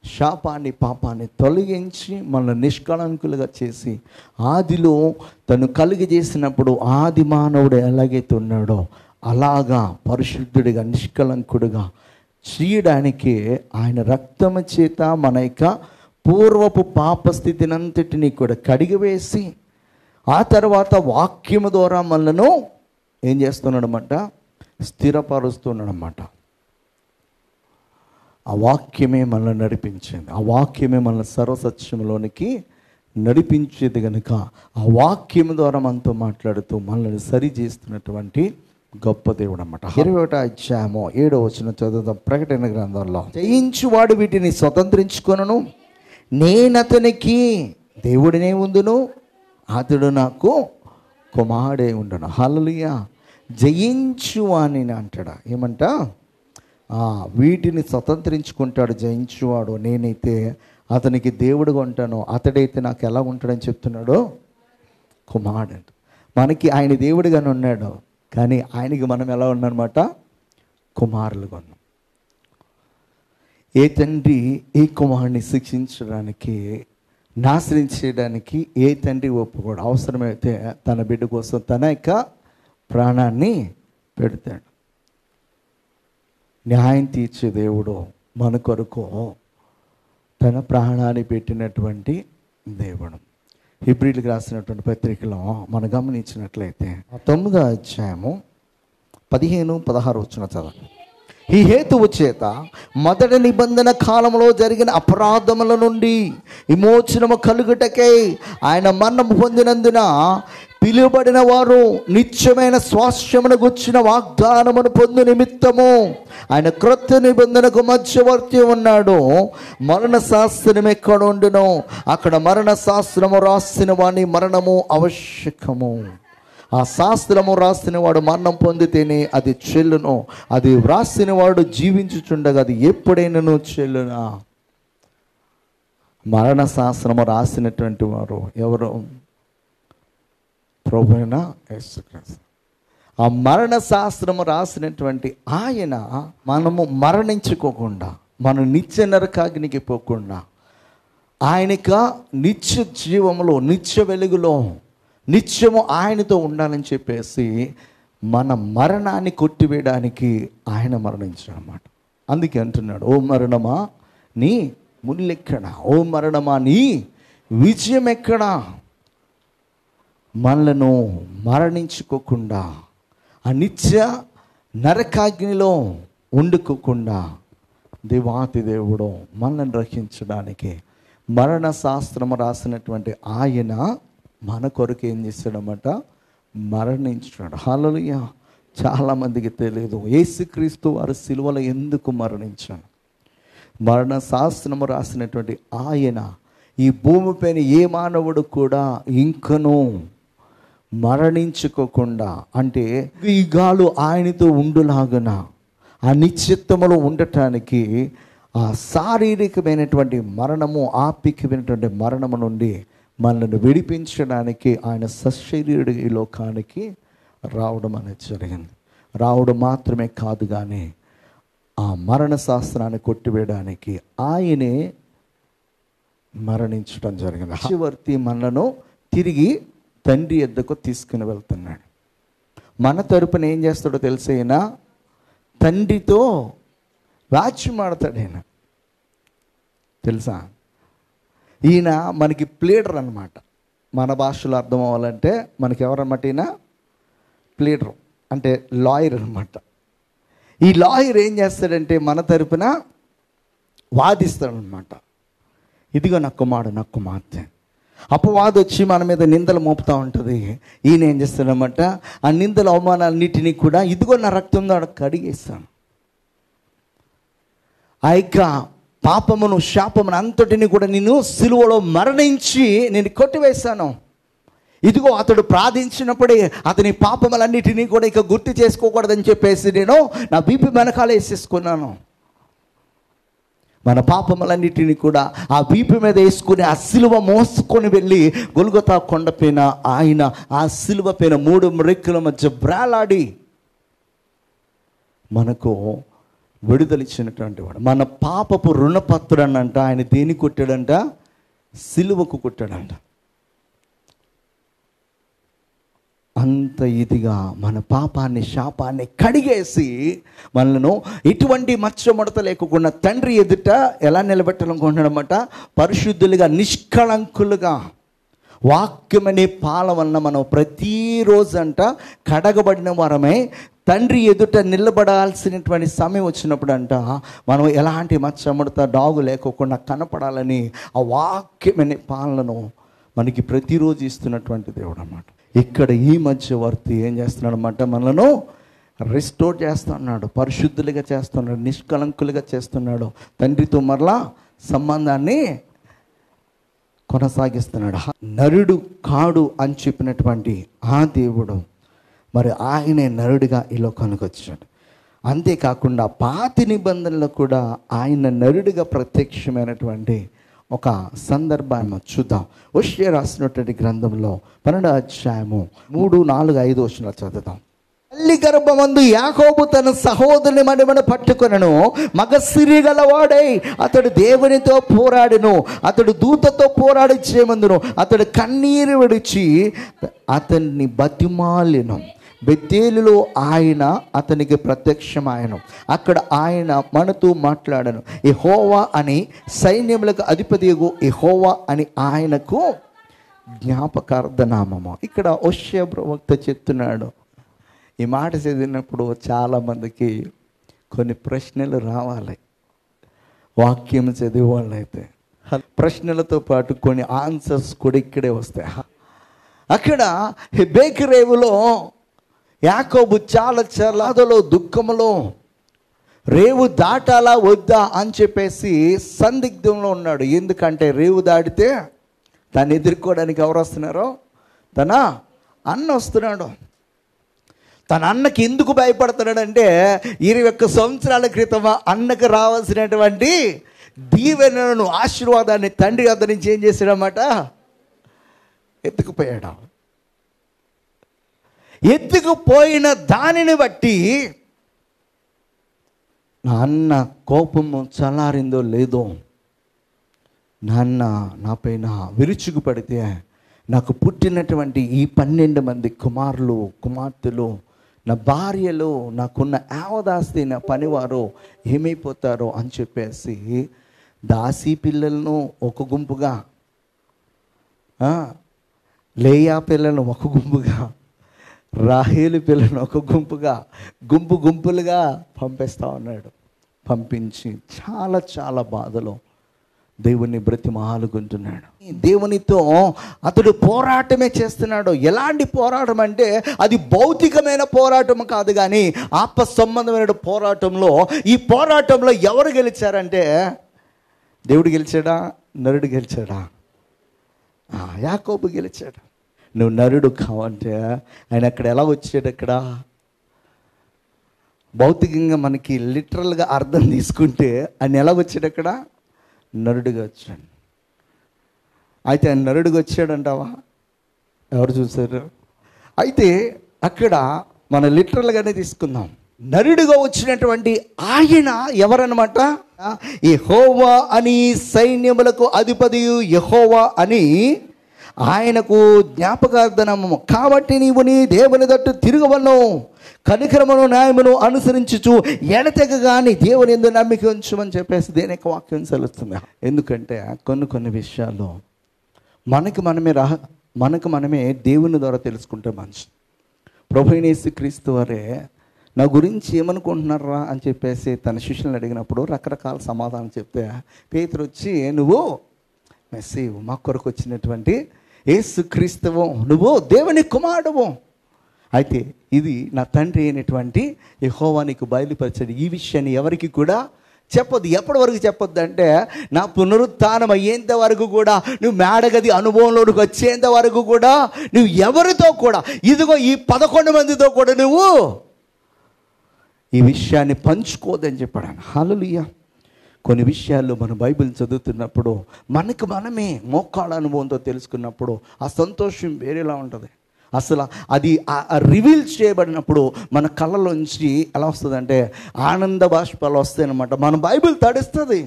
శాపాన్ని పాపాన్ని తొలగించి మనల్ని నిష్కళంకులుగా చేసి, ఆదిలో తను కలుగజేసినప్పుడు ఆది మానవుడు ఎలాగైతే ఉన్నాడో అలాగా పరిశుద్ధుడిగా నిష్కళంకుడిగా చేయడానికి ఆయన రక్తము చేత మన యొక్క పూర్వపు పాప స్థితినంతటినీ కూడా కడిగివేసి, ఆ తర్వాత వాక్యము ద్వారా మనలను ఏం చేస్తున్నాడన్నమాట, స్థిరపరుస్తున్నాడన్నమాట. ఆ వాక్యమే మనల్ని నడిపించింది. ఆ వాక్యమే మనల్ని సర్వసత్యంలోనికి నడిపించేది కనుక ఆ వాక్యం ద్వారా మనతో మాట్లాడుతూ మనల్ని సరి చేస్తున్నటువంటి గొప్ప దేవుడు అన్నమాట. 21వ అధ్యాయము 7వ వచనం చదువుదాం. ప్రకటన గ్రంథంలో, జయించువాడు వీటిని స్వతంత్రించుకొనును, నేనతనికి దేవుడినే ఉందును, అతడు నాకు కుమారుడే ఉండును. హల్లెలూయా. జయించు అని అంటాడా, ఏమంట, వీటిని స్వతంత్రించుకుంటాడు జయించువాడు, నేనైతే అతనికి దేవుడుగా ఉంటాను, అతడైతే నాకు ఎలా ఉంటాడని చెప్తున్నాడు, కుమారుడు అంట. మనకి ఆయన దేవుడిగానే ఉన్నాడు, కానీ ఆయనకి మనం ఎలా ఉన్నామన్నమాట, కుమారులుగా ఉన్నాం. ఏ తండ్రి ఏ కుమారుని శిక్షించడానికి, నాశనం చేయడానికి ఏ తండ్రి ఒప్పుకోడు. అవసరమైతే తన బిడ్డ కోసం తన యొక్క ప్రాణాన్ని పెడతాడు. న్యాయం తీర్చే దేవుడు మన కొరకు తన ప్రాణాన్ని పెట్టినటువంటి దేవుడు. హెబ్రీయులకు రాసినటువంటి పత్రికలో మనం గమనించినట్లయితే 9వ అధ్యాయము 15-16 వచ్చిన చదవండి. ఈ హేతువు చేత మొదటి నిబంధన కాలంలో జరిగిన అపరాధముల నుండి విమోచనము కలుగుటకై ఆయన మరణము పొందినందున పిలువబడిన వారు నిత్యమైన స్వాస్థ్యమును గుర్చిన వాగ్దానమును పొందు నిమిత్తము ఆయన క్రొత్త నిబంధనకు మధ్యవర్తి ఉన్నాడు. మరణ శాస్త్రం ఎక్కడ ఉండునో అక్కడ మరణ శాస్త్రము రాసిన వాని మరణము ఆవశ్యకము. ఆ శాస్త్రము రాసిన వాడు మరణం పొందితేనే అది చెల్లును. అది వ్రాసిన వాడు జీవించుచుండగా అది ఎప్పుడైనాను చెల్లునా. మరణ శాస్త్రము రాసినటువంటి వారు ఎవరు? ప్రభువైన యేసుక్రీస్తు. ఆ మరణ శాస్త్రము రాసినటువంటి ఆయన మనము మరణించుకోకుండా, మనం నిత్య నరకాగ్నికి పోకుండా, ఆయనక నిత్య జీవములో, నిత్య వెలుగులో, నిత్యము ఆయనతో ఉండాలని చెప్పేసి మన మరణాన్ని కొట్టివేయడానికి ఆయన మరణించాడన్నమాట. అందుకే అంటున్నాడు, ఓ మరణమా నీ ముల్లెక్కడా, ఓ మరణమా నీ విజయం ఎక్కడా. మనలను మరణించుకోకుండా, ఆ నిత్య నరకాగ్నిలో వండుకోకుండా దేవాతి దేవుడు మనల్ని రక్షించడానికి మరణ శాస్త్రము రాసినటువంటి ఆయన మన కొరకు ఏం చేస్తాడన్నమాట? మరణించాడు. హల్లెలూయా. చాలామందికి తెలియదు యేసుక్రీస్తు వారు సిలువలో ఎందుకు మరణించాడు. మరణ శాస్త్రము రాసినటువంటి ఆయన ఈ భూమిపైన ఏ మానవుడు కూడా ఇంకనూ మరణించుకోకుండా, అంటే యుగాలు ఆయనతో ఉండులాగున ఆ నిశ్చిత్తములో ఉండటానికి ఆ శారీరకమైనటువంటి మరణము, ఆత్మికమైనటువంటి మరణము నుండి మనల్ని విడిపించడానికి ఆయన సశరీరుడు ఈ లోకానికి రావడం అనేది జరిగింది. రావడం మాత్రమే కాదు, కానీ ఆ మరణ శాస్త్రాన్ని కొట్టివేయడానికి ఆయనే మరణించడం జరిగింది. మధ్యవర్తి మనలను తిరిగి తండ్రి యొద్దకు తీసుకుని వెళ్తున్నాడు. మన తరపున ఏం చేస్తాడో తెలిసైనా తండ్రితో వాచ్యమాడతాడు. ఆయన తెలుసా, ఈయన మనకి ప్లేడర్ అన్నమాట. మన భాషలో అర్థం అవ్వాలంటే మనకి ఎవరన్నమాట? ఈయన ప్లేడర్ అంటే లాయర్ అన్నమాట. ఈ లాయర్ ఏం చేస్తాడంటే మన తరపున వాదిస్తాడనమాట. ఇదిగో నక్కు మాతే అపవాది వచ్చి మన మీద నిందలు మోపుతూ ఉంటుంది. ఈయన ఏం చేస్తాడనమాట? ఆ నిందల అవమానాలన్నిటినీ కూడా ఇదిగో నా రక్తంతో కడిగేస్తాను. ఆ యొక్క పాపమును, శాపమును అంతటిని కూడా నేను సిలువలో మరణించి నేను కొట్టివేశాను. ఇదిగో అతడు ప్రార్థించినప్పుడే అతని పాపములన్నిటినీ కూడా ఇక గుర్తు చేసుకోకూడదని చెప్పేసి నేను నా బీపీ వెనకాల వేసేసుకున్నాను. మన పాపములన్నిటినీ కూడా ఆ వీపు మీద వేసుకుని ఆ సిలువ మోసుకొని వెళ్ళి గొల్గొతా కొండపైన ఆయన ఆ సిలువ పైన 3 రెక్కల మధ్య బ్రాలాడి మనకు విడుదలిచ్చినటువంటి వాడు. మన పాపపు రుణపత్రుడనంట ఆయన దేని కొట్టాడంట? సిలువకు కొట్టాడంట. అంత ఇదిగా మన పాపాన్ని, శాపాన్ని కడిగేసి మనలను ఎటువంటి మచ్చముడత లేకుండా తండ్రి ఎదుట ఎలా నిలబెట్టాలనుకుంటున్నాడన్నమాట? పరిశుద్ధులుగా, నిష్కళంకులుగా. వాక్యమనే పాల వలన మనం ప్రతిరోజంట కడగబడిన వారమే తండ్రి ఎదుట నిలబడాల్సినటువంటి సమయం వచ్చినప్పుడు అంట మనం ఎలాంటి మచ్చముడత, డాగు లేకోకుండా కనపడాలని ఆ వాక్యమనే పాలనను మనకి ప్రతిరోజు ఇస్తున్నటువంటి దేవుడు అన్నమాట. ఇక్కడ ఈ మధ్యవర్తి ఏం చేస్తున్నాడు అన్నమాట? మనలను రిస్టోర్ చేస్తున్నాడు, పరిశుద్ధులుగా చేస్తున్నాడు, నిష్కలంకులుగా చేస్తున్నాడు, తండ్రితో మరలా సంబంధాన్ని కొనసాగిస్తున్నాడు. నరుడు కాడు అని చెప్పినటువంటి ఆ దేవుడు మరి ఆయనే నరుడిగా ఈ లోకానికి వచ్చాడు. అంతేకాకుండా పాత నిబంధనలో కూడా ఆయన నరుడిగా ప్రత్యక్షమైనటువంటి ఒక సందర్భాన్ని చూద్దాం. హోషేయ రాసినటువంటి గ్రంథంలో 12వ అధ్యాయము 3, 4, 5 వచనాలు చదువుదాం. తల్లి గర్భమందు యాకోబు తన సహోదరుని మడిమను పట్టుకొనెను. మగ సిరి గలవాడై అతడు దేవునితో పోరాడెను. అతడు దూతతో పోరాడి చేయమందును. అతడు కన్నీరు విడిచి అతన్ని బతిమాలెను. బెతేలులో ఆయన అతనికి ప్రత్యక్షమాయను. అక్కడ ఆయన మనతో మాట్లాడను. యెహోవా అని సైన్యములకు అధిపతియగు యెహోవా అని ఆయనకు జ్ఞాపకార్థ నామము. ఇక్కడ హోషేయ ప్రవక్త చెప్తున్నాడు, ఈ మాట చదివినప్పుడు చాలామందికి కొన్ని ప్రశ్నలు రావాలి. వాక్యం చదివే వాళ్ళైతే ప్రశ్నలతో పాటు కొన్ని ఆన్సర్స్ కూడా ఇక్కడే వస్తాయి. అక్కడ బేకరేవులో యాకోబు చాలా బాధలో, దుఃఖంలో, రేవు దాటాలా వద్దా అని చెప్పేసి సందిగ్ధంలో ఉన్నాడు. ఎందుకంటే రేవు దాటితే దాన్ని ఎదుర్కోవడానికి ఎవరు వస్తున్నారో, తన అన్న వస్తున్నాడు. తన అన్నకి ఎందుకు భయపడుతున్నాడంటే 21 సంవత్సరాల క్రితం అన్నకు రావాల్సినటువంటి దీవెనలను, ఆశీర్వాదాన్ని తండ్రి వద్ద నుంచి ఏం చేశాడన్నమాట, ఎత్తుకుపోయాడు. ఎత్తుకుపోయిన దానిని బట్టి నా అన్న కోపము చల్లారిందో లేదో, నాన్న నాపైన విరుచుకు పడితే నాకు పుట్టినటువంటి ఈ 12 మంది కుమారులు, కుమార్తెలు, నా భార్యలు, నాకున్న యావదాస్తి, నా పనివారు ఏమైపోతారో అని చెప్పేసి దాసీ పిల్లలను ఒక గుంపుగా, లేయా పిల్లలను ఒక గుంపుగా, రాహేలు పిల్లలను ఒక గుంపుగా, గుంపులుగా పంపిస్తూ ఉన్నాడు. పంపించి చాలా చాలా బాధలో దేవుని బ్రతిమాలుకుంటున్నాడు. దేవునితో అతడు పోరాటమే చేస్తున్నాడు. ఎలాంటి పోరాటం అంటే అది భౌతికమైన పోరాటం కాదు, కానీ ఆత్మ సంబంధమైన పోరాటంలో. ఈ పోరాటంలో ఎవరు గెలిచారంటే, దేవుడు గెలిచాడా, నరుడు గెలిచాడా? యాకోబు గెలిచాడు. నువ్వు నరుడు కావంటే ఆయన అక్కడ ఎలా వచ్చాడు? అక్కడ భౌతికంగా మనకి లిటరల్గా అర్థం తీసుకుంటే ఆయన ఎలా వచ్చాడు? అక్కడ నరుడుగా వచ్చాడు. అయితే ఆయన నరుడుగా వచ్చాడంటావా? ఎవరు చూశారు? అయితే అక్కడ మన లిటరల్గానే తీసుకుందాం. నరుడుగా వచ్చినటువంటి ఆయన ఎవరన్నమాట? యెహోవా అని, సైన్యములకు అధిపతియు యెహోవా అని ఆయనకు జ్ఞాపకార్థనము. కాబట్టి నీవు నీ దేవుని తట్టు తిరగవలను, కనికరమును న్యాయమును అనుసరించుచు ఎడతెగగా నీ దేవుని యందు నమ్మిక ఉంచమని చెప్పేసి దేని యొక్క వాక్యం సెలుస్తుంది. ఎందుకంటే కొన్ని విషయాలు మనకు మనమే దేవుని ద్వారా తెలుసుకుంటే మంచి. ప్రభువైన యేసుక్రీస్తు వారే నా గురించి ఏమనుకుంటున్నారా అని చెప్పేసి తన శిష్యులను అడిగినప్పుడు రకరకాల సమాధానం చెప్తే పేతురు వచ్చి, నువ్వు మెస్సీవు, మా కొరకు వచ్చినటువంటి యేసుక్రీస్తువు, నువ్వు దేవుని కుమారుడువు, అయితే ఇది నా తండ్రి అయినటువంటి యెహోవా నీకు బయలుపరిచాడు. ఈ విషయాన్ని ఎవరికి కూడా చెప్పొద్దు. ఎప్పటి వరకు చెప్పొద్దు అంటే, నా పునరుత్థానం అయ్యేంత వరకు కూడా, నువ్వు మేడగది అనుభవంలోకి వచ్చేంత వరకు కూడా, నువ్వు ఎవరితో కూడా, ఇదిగో ఈ 11 మందితో కూడా నువ్వు ఈ విషయాన్ని పంచుకోదని చెప్పాడు. హల్లెలూయా. కొన్ని విషయాల్లో మనం బైబిల్ చదువుతున్నప్పుడు మనకు మనమే మోకాళ్ళ అనుభవంతో తెలుసుకున్నప్పుడు ఆ సంతోషం వేరేలా ఉంటుంది. అసలు అది రివీల్ చేయబడినప్పుడు మన కళ్ళలోంచి ఎలా వస్తుందంటే ఆనంద బాష్పాలు వస్తాయి అన్నమాట. మన బైబిల్ తడుస్తుంది.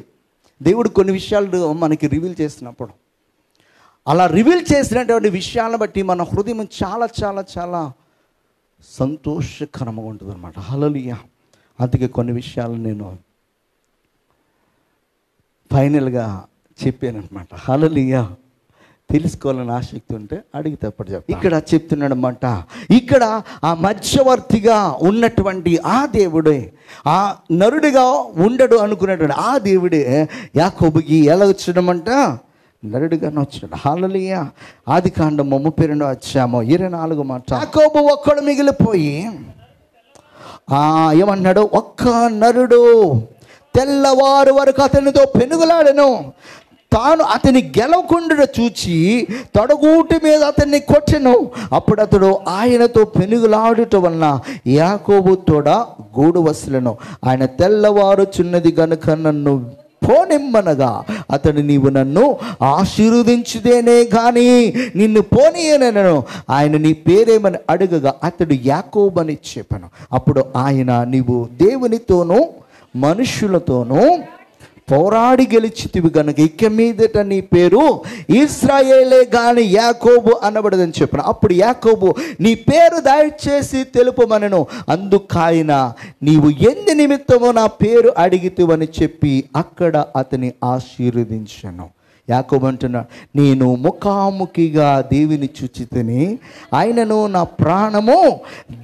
దేవుడు కొన్ని విషయాలు మనకి రివీల్ చేసినప్పుడు, అలా రివీల్ చేసినటువంటి విషయాలను బట్టి మన హృదయం చాలా చాలా చాలా సంతోషకరంగా ఉంటుంది అన్నమాట. హల్లెలూయా. అందుకే కొన్ని విషయాలు నేను ఫైనల్గా చెప్పాను అనమాట. హల్లెలూయా. తెలుసుకోవాలని ఆసక్తి ఉంటే అడిగితే అప్పుడు చెప్పి ఇక్కడ చెప్తున్నాడు అన్నమాట. ఇక్కడ ఆ మధ్యవర్తిగా ఉన్నటువంటి ఆ దేవుడే, ఆ నరుడిగా ఉండడు అనుకున్నటువంటి ఆ దేవుడే యాకోబుకి ఎలా వచ్చాడమంట, నరుడిగానే వచ్చాడు. హల్లెలూయా. ఆదికాండము 32వ అధ్యాయము 24వ మాట. యాకోబు ఒక్కడు మిగిలిపోయి ఏమన్నాడు, ఒక్క నరుడు తెల్లవారు వరకు అతనితో పెనుగులాడెను. తాను అతని గెలవకుండా చూచి తొడగూటి మీద అతన్ని కొట్టెను. అప్పుడు అతడు ఆయనతో పెనుగులాడుట వలన యాకోబు తోడ గూడు వసలెను. ఆయన తెల్లవారుచున్నది గనుక నన్ను పోనిమ్మనగా అతడు, నీవు నన్ను ఆశీర్వదించుదేనే కానీ నిన్ను పోనీయనను. ఆయన నీ పేరేమని అడుగగా అతడు యాకోబు అని చెప్పాను. అప్పుడు ఆయన, నీవు దేవునితోనూ మనుషులతోనూ పోరాడి గెలిచితివి గనుక ఇక మీదట నీ పేరు ఇశ్రాయేలే గాని యాకోబు అనబడదని చెప్పాను. అప్పుడు యాకోబు, నీ పేరు దయచేసి తెలుపమనెను. అందుకాయన, నీవు ఎందు నిమిత్తమో నా పేరు అడిగితివని చెప్పి అక్కడ అతని ఆశీర్వదించాను. యాకోబు అంటున్నాడు, నేను ముఖాముఖిగా దేవుని చూచితిని, ఆయనను నా ప్రాణము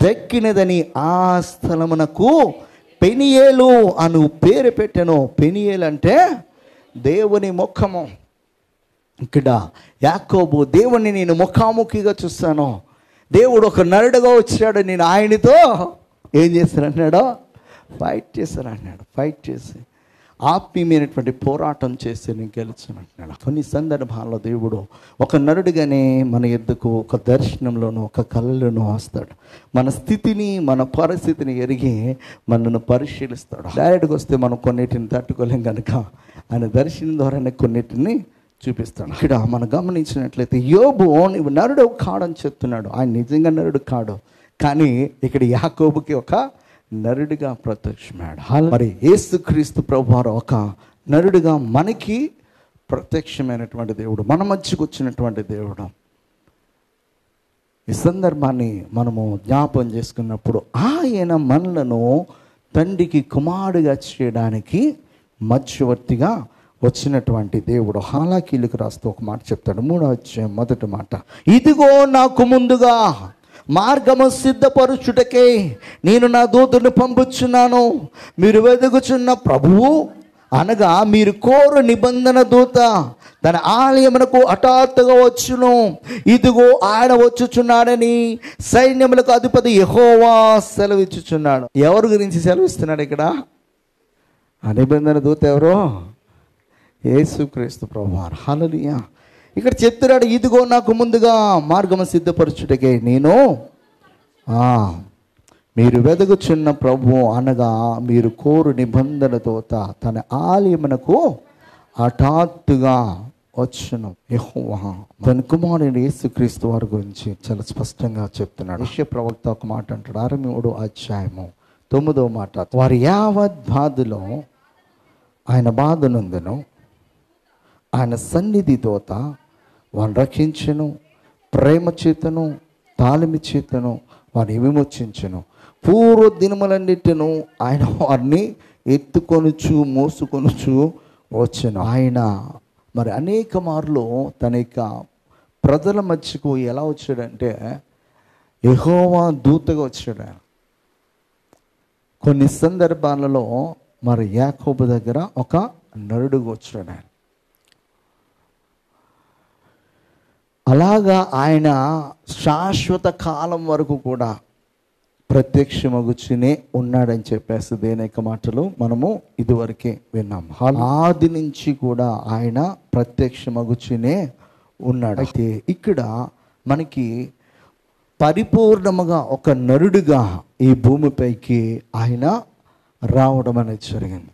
దక్కినదని ఆ స్థలమునకు పెనియేలు అను పేరు పెట్టెను. పెనియేలు అంటే దేవుని ముఖము. ఇక్కడ యాకోబు, దేవుణ్ణి నేను ముఖాముఖిగా చూస్తాను, దేవుడు ఒక నరుడుగా వచ్చాడు, నేను ఆయనతో ఏం చేస్తానన్నాడో ఫైట్ చేశానన్నాడు. ఫైట్ చేసి ఆత్మీయమైనటువంటి పోరాటం చేసి నేను గెలుచానంటున్నాడు. కొన్ని సందర్భాల్లో దేవుడు ఒక నరుడిగానే మన ఎద్దుకు ఒక దర్శనంలోనూ ఒక కళలోనూ వస్తాడు. మన స్థితిని మన పరిస్థితిని ఎరిగి మనను పరిశీలిస్తాడు. డైరెక్ట్గా వస్తే మనం కొన్నిటిని తట్టుకోలేం కనుక ఆయన దర్శనం ద్వారానే కొన్నిటిని చూపిస్తాడు. ఇక్కడ మనం గమనించినట్లయితే యోబు నువ్వు నరుడు కాడని చెప్తున్నాడు. ఆయన నిజంగా నరుడు కాడు, కానీ ఇక్కడ యాకోబుకి ఒక నరుడిగా ప్రత్యక్షమాడు. మరి యేసుక్రీస్తు ప్రభువారు ఒక నరుడిగా మనకి ప్రత్యక్షమైనటువంటి దేవుడు, మన మధ్యకు వచ్చినటువంటి దేవుడు. ఈ సందర్భాన్ని మనము జ్ఞాపం చేసుకున్నప్పుడు ఆయన మనలను తండ్రికి కుమారుడిగా చేయడానికి మధ్యవర్తిగా వచ్చినటువంటి దేవుడు. హాలాకీలకు రాస్తూ ఒక మాట చెప్తాడు, 3వ అధ్యాయం 1వ మాట, ఇదిగో నాకు ముందుగా మార్గము సిద్ధపరుచుటకే నేను నా దూతను పంపుచున్నాను. మీరు వెదుగుచున్న ప్రభువు అనగా మీరు కోరు నిబంధన దూత తన ఆలయమునకు హఠాత్తుగా వచ్చును. ఇదిగో ఆయన వచ్చుచున్నాడని సైన్యములకు అధిపతి యెహోవా సెలవిచ్చుచున్నాడు. ఎవరి గురించి సెలవిస్తున్నాడు ఇక్కడ? ఆ నిబంధన దూత ఎవరో? యేసుక్రీస్తు ప్రభువారు. హల్లెలూయా. ఇక్కడ చెప్తున్నాడు, ఇదిగో నాకు ముందుగా మార్గము సిద్ధపరచుటకే నేను మీరు వెదగుచున్న ప్రభువు అనగా మీరు కోరు నిబంధన దూత తన ఆలయమునకు హఠాత్తుగా వచ్చును. యెహోవా తన కుమారుని యేసుక్రీస్తు వారి గురించి చాలా స్పష్టంగా చెప్తున్నాడు. యెషయా ప్రవక్త ఒక మాట అంటాడు, 6వ అధ్యాయము 9వ మాట, వారి యావత్ బాధలో ఆయన బాధనందును ఆయన సన్నిధి దూత వారిని రక్షించెను, ప్రేమ చేతను తాళమి చేతను వారిని విమోచించెను. పూర్వ దినములన్నిటిను ఆయన వారిని ఎత్తుకొనుచు మోసుకొనుచు వచ్చెను. ఆయన మరి అనేక మార్లు తన యొక్క ప్రజల మధ్యకు ఎలా వచ్చాడంటే యెహోవా దూతగా వచ్చాడు. కొన్ని సందర్భాలలో మరి యాకోబు దగ్గర ఒక నరుడుగా వచ్చాడు. అలాగా ఆయన శాశ్వత కాలం వరకు కూడా ప్రత్యక్షమగుచునే ఉన్నాడని చెప్పేసి దేనిక మాటలు మనము ఇదివరకే విన్నాం. ఆది నుంచి కూడా ఆయన ప్రత్యక్షమగుచునే ఉన్నాడు. అయితే ఇక్కడ మనకి పరిపూర్ణముగా ఒక నరుడుగా ఈ భూమిపైకి ఆయన రావడం అనేది జరిగింది.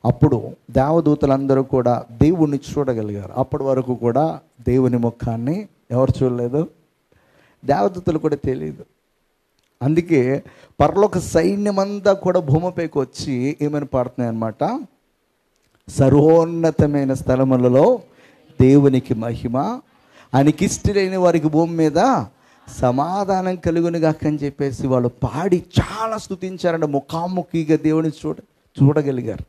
అప్పుడు దేవదూతలందరూ కూడా దేవుణ్ణి చూడగలిగారు. అప్పటి వరకు కూడా దేవుని ముఖాన్ని ఎవరు చూడలేదు, దేవదూతలు కూడా తెలియదు. అందుకే పరలోక సైన్యమంతా కూడా భూమిపైకి వచ్చి ఏమని పాడుతున్నాయి అన్నమాట, సర్వోన్నతమైన స్థలములలో దేవునికి మహిమ, ఆయనకి ఇష్టలైన వారికి భూమి మీద సమాధానం కలుగునుగాక అని చెప్పేసి వాళ్ళు పాడి చాలా స్తుతించారంట. ముఖాముఖిగా దేవుని చూడగలిగారు.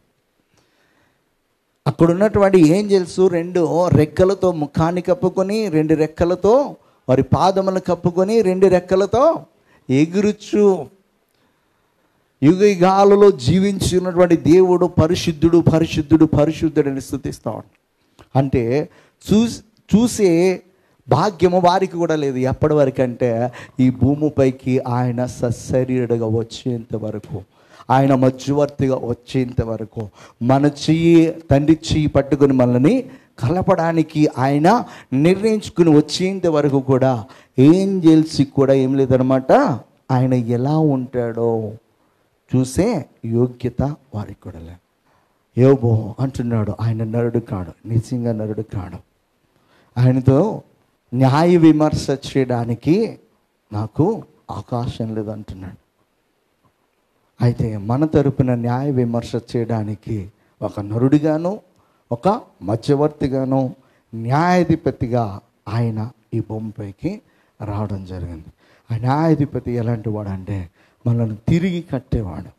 అక్కడ ఉన్నటువంటి ఏంజెల్స్ 2 రెక్కలతో ముఖాన్ని కప్పుకొని, 2 రెక్కలతో వారి పాదములు కప్పుకొని, 2 రెక్కలతో ఎగురుచు యుగాలలో జీవించి ఉన్నటువంటి దేవుడు పరిశుద్ధుడు పరిశుద్ధుడు పరిశుద్ధుడు అని స్తుతిస్తాడు. అంటే చూసే భాగ్యము వారికి కూడా లేదు. ఎప్పటి వరకు అంటే ఈ భూమిపైకి ఆయన సశరీరుడుగా వచ్చేంత వరకు, ఆయన మధ్యవర్తిగా వచ్చేంత వరకు, మన చెయ్యి తండ్రి చెయ్యి పట్టుకుని మనల్ని కలపడానికి ఆయన నిర్ణయించుకుని వచ్చేంత వరకు కూడా ఏంజెల్స్కి కూడా ఏం లేదనమాట. ఆయన ఎలా ఉంటాడో చూసే యోగ్యత వారికి కూడా లేదు. యోబు అంటున్నాడు, ఆయన నరుడు కాడు, నిజంగా నరుడు కాడు. ఆయనతో న్యాయ విమర్శ చేయడానికి నాకు అవకాశం లేదంటున్నాడు. అయితే మన తరపున న్యాయ విమర్శ చేయడానికి ఒక నరుడిగాను, ఒక మధ్యవర్తిగాను, న్యాయాధిపతిగా ఆయన ఈ భూమిపైకి రావడం జరిగింది. ఆ న్యాయాధిపతి ఎలాంటి వాడు అంటే మనల్ని తిరిగి కట్టేవాడు.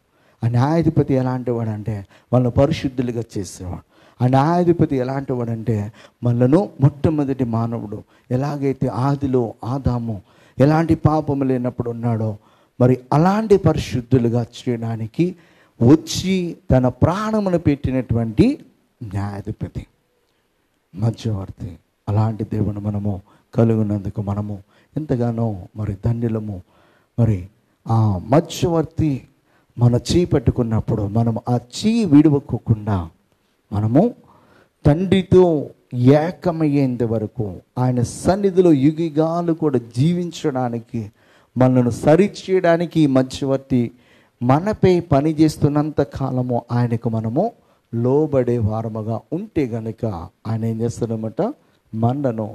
ఆ న్యాయాధిపతి ఎలాంటి వాడు అంటే వాళ్ళని పరిశుద్ధులుగా చేసేవాడు. ఆ న్యాయాధిపతి ఎలాంటి వాడంటే మనలను మొట్టమొదటి మానవుడు ఎలాగైతే ఆదిలో ఆదాము ఎలాంటి పాపము లేనప్పుడు ఉన్నాడో మరి అలాంటి పరిశుద్ధులుగా చేయడానికి వచ్చి తన ప్రాణమును పెట్టినటువంటి న్యాయాధిపతి, మధ్యవర్తి. అలాంటి దేవుని మనము కలుగునందుకు మనము ఎంతగానో మరి ధన్యులము. మరి ఆ మధ్యవర్తి మన చేయి పట్టుకున్నప్పుడు మనం ఆ చేయి విడవకుండా మనము తండ్రితో ఏకమయ్యేంత వరకు ఆయన సన్నిధిలో యుగాలు కూడా జీవించడానికి, మనను సరిచేయడానికి ఈ మధ్యవర్తి మనపై పనిచేస్తున్నంత కాలము ఆయనకు మనము లోబడే వారముగా ఉంటే గనుక ఆయన ఏం చేస్తాడన్నమాట, మనను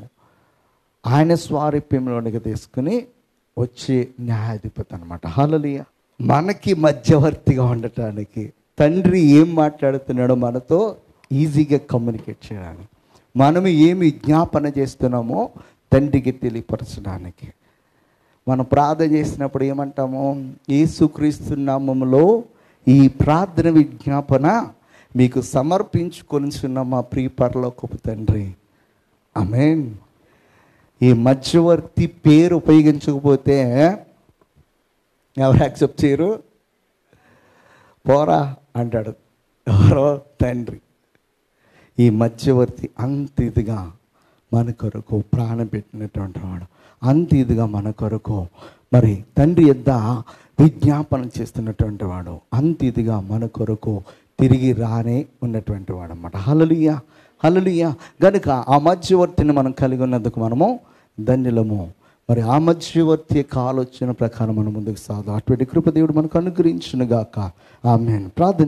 ఆయన స్వారూప్యంలోనికి తీసుకుని వచ్చే న్యాయాధిపతి అనమాట. హల్లెలూయా. మనకి మధ్యవర్తిగా ఉండటానికి తండ్రి ఏం మాట్లాడుతున్నాడో మనతో ఈజీగా కమ్యూనికేట్ చేయడానికి, మనము ఏమి జ్ఞాపన చేస్తున్నామో తండ్రికి తెలియపరచడానికి. మనం ప్రార్థన చేసినప్పుడు ఏమంటాము, యేసుక్రీస్తు నామములో ఈ ప్రార్థన విజ్ఞాపన మీకు సమర్పించుకొనిచున్న మా ప్రియ పరలోకపు తండ్రి, ఆమేన్. ఈ మధ్యవర్తి పేరు ఉపయోగించకపోతే ఎవరు యాక్సెప్ట్ చేయరు? పోరా అంటాడు ఎవరో తండ్రి. ఈ మధ్యవర్తి అంత ఇదిగా మన కొరకు ప్రాణం పెట్టినటువంటి వాడు, అంత ఇదిగా మన కొరకు మరి తండ్రి యొద్ద విజ్ఞాపన చేస్తున్నటువంటి వాడు, అంత ఇదిగా మన కొరకు తిరిగి రానే ఉన్నటువంటి వాడు అన్నమాట. హల్లెలూయా, హల్లెలూయా. గనుక ఆ మధ్యవర్తిని మనం కలిగి ఉన్నందుకు మనము ధన్యులము. మరి ఆ మధ్యవర్తి యొక్క ఆలోచన ప్రకారం మనం ముందుకు సాగు. అటువంటి కృప దేవుడు మనకు అనుగ్రహించును గాక. ఆమేన్. ప్రార్థన